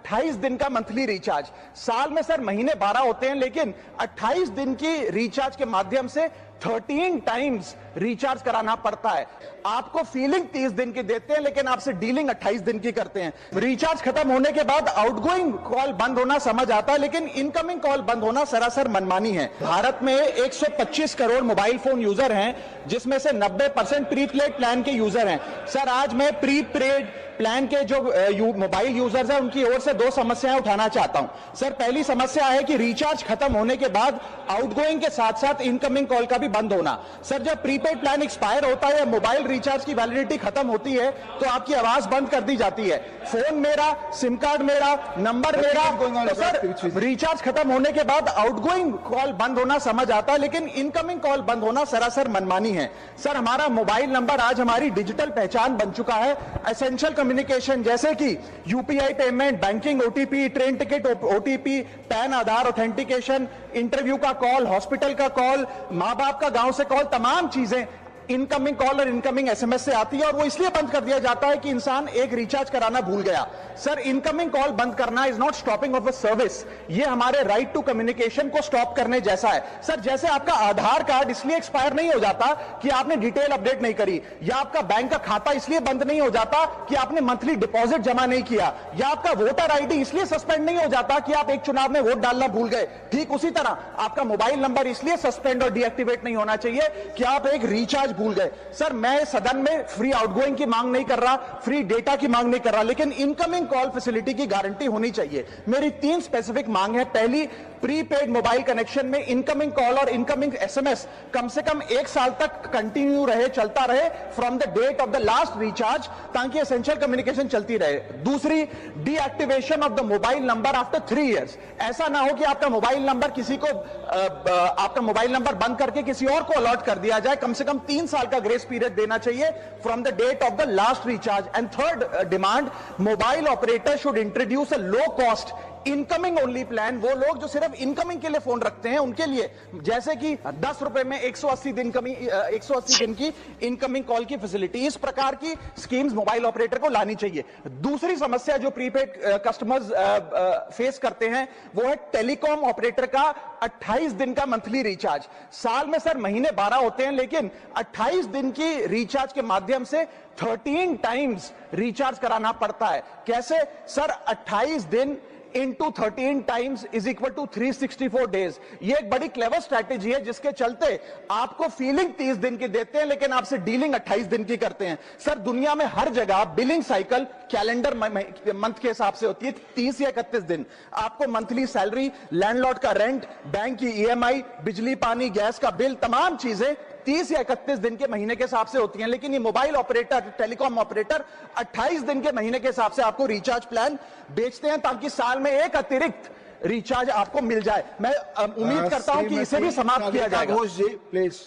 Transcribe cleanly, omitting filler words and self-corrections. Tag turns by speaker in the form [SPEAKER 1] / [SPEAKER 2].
[SPEAKER 1] 28 दिन का monthly recharge. साल में सर महीने 12 होते हैं, लेकिन 28 दिन की रिचार्ज के माध्यम से 13 टाइम्स रिचार्ज कराना पड़ता है। आपको फीलिंग 30 दिन की देते हैं, लेकिन आपसे डीलिंग 28 दिन की करते हैं। रिचार्ज खत्म होने के बाद आउटगोइंग कॉल बंद होना समझ आता है, लेकिन इनकमिंग कॉल बंद होना सरासर मनमानी है। भारत में 125 करोड़ मोबाइल फोन यूजर हैं, जिसमें से 90% प्रीपेड प्लान के यूजर हैं। सर आज मैं प्रीपेड प्लान के जो मोबाइल यूजर्स हैं उनकी ओर से दो समस्याएं उठाना चाहता हूं। सर पहली समस्या है कि रिचार्ज खत्म होने के बाद आउटगोइंग के साथ साथ इनकमिंग कॉल का भी बंद होना। सर जब प्रीपेड प्लान एक्सपायर होता है या मोबाइल रिचार्ज की वैलिडिटी खत्म होती है तो आपकी आवाज बंद कर दी जाती है। फोन मेरा, सिम कार्ड मेरा, नंबर मेरा। तो सर रिचार्ज खत्म होने के बाद आउटगोइंग कॉल बंद होना समझ आता है, लेकिन इनकमिंग कॉल बंद होना सरासर मनमानी है। सर हमारा मोबाइल नंबर आज हमारी डिजिटल पहचान बन चुका है। एसेंशियल कम्युनिकेशन जैसे कि UPI payment, banking OTP, train ticket OTP, PAN Aadhaar authentication, interview का कॉल, हॉस्पिटल का कॉल, मां बाप का गांव से कॉल, तमाम चीजें इनकमिंग कॉल और इनकमिंग एसएमएस से आती है, और वो इसलिए बंद कर दिया जाता है कि इंसान एक रिचार्ज कराना भूल गया। सर इनकमिंग कॉल बंद करना is not stopping of a service, ये हमारे राइट टू कम्युनिकेशन को स्टॉप करने जैसा है। सर जैसे आपका आधार कार्ड इसलिए एक्सपायर नहीं हो जाता कि आपने डिटेल अपडेट नहीं करी, या आपका बैंक का खाता इसलिए बंद नहीं हो जाता कि आपने मंथली डिपॉजिट जमा नहीं किया, या आपका वोटर आईडी इसलिए सस्पेंड नहीं हो जाता कि आप एक चुनाव में वोट डालना भूल गए। ठीक उसी तरह आपका मोबाइल नंबर इसलिए सस्पेंड और डीएक्टिवेट नहीं होना चाहिए कि आप एक रिचार्ज भूल गए। सर मैं सदन में फ्री आउटगोइंग की मांग नहीं कर रहा, फ्री डेटा की मांग नहीं कर रहा, लेकिन इनकमिंग कॉल फैसिलिटी की गारंटी होनी चाहिए। मेरी 3 स्पेसिफिक मांग है। पहली, प्रीपेड मोबाइल कनेक्शन में इनकमिंग कॉल और इनकमिंग एसएमएस कम से कम 1 साल तक कंटिन्यू रहे, चलता रहे from the date of the last recharge, ताकि एसेंशियल कम्युनिकेशन चलती रहे। दूसरी, deactivation of the mobile number after 3 years. ऐसा ना हो कि आपका मोबाइल नंबर किसी को आपका मोबाइल नंबर बंद करके किसी और को अलॉट कर दिया जाए। कम से कम 3 साल का ग्रेस पीरियड देना चाहिए from the date of the last recharge. And third demand, mobile operator should introduce a low cost incoming only plan. वो लोग जो सिर्फ इनकमिंग के लिए फोन रखते हैं उनके लिए, जैसे कि 10 रुपए में 180 दिन की इनकमिंग कॉल की फैसिलिटी, इस प्रकार की स्कीम्स मोबाइल ऑपरेटर को लानी चाहिए। दूसरी समस्या जो प्रीपेड कस्टमर्स फेस करते हैं वो है टेलीकॉम ऑपरेटर का 28 दिन का मंथली रिचार्ज। साल में सर महीने 12 होते हैं, लेकिन 28 दिन की रिचार्ज के माध्यम से 13 टाइम्स रिचार्ज कराना पड़ता है। कैसे सर? 28 दिन into 13 times is equal to 364 days। ये एक बड़ी क्लेवर स्ट्रैटेजी है, जिसके चलते आपको फीलिंग 30 दिन की देते हैं, लेकिन आपसे डीलिंग 28 दिन की करते हैं। सर दुनिया में हर जगह बिलिंग साइकिल कैलेंडर मंथ के हिसाब से होती है, 30 या 31 दिन। आपको मंथली सैलरी, लैंडलॉर्ड का रेंट, बैंक की ईएमआई, बिजली पानी गैस का बिल, तमाम चीजें 30 या 31 दिन के महीने के हिसाब से होती हैं। लेकिन ये मोबाइल ऑपरेटर, टेलीकॉम ऑपरेटर 28 दिन के महीने के हिसाब से आपको रिचार्ज प्लान बेचते हैं, ताकि साल में एक अतिरिक्त रिचार्ज आपको मिल जाए। मैं उम्मीद करता हूं कि इसे भी समाप्त किया जाएगा।
[SPEAKER 2] प्लीज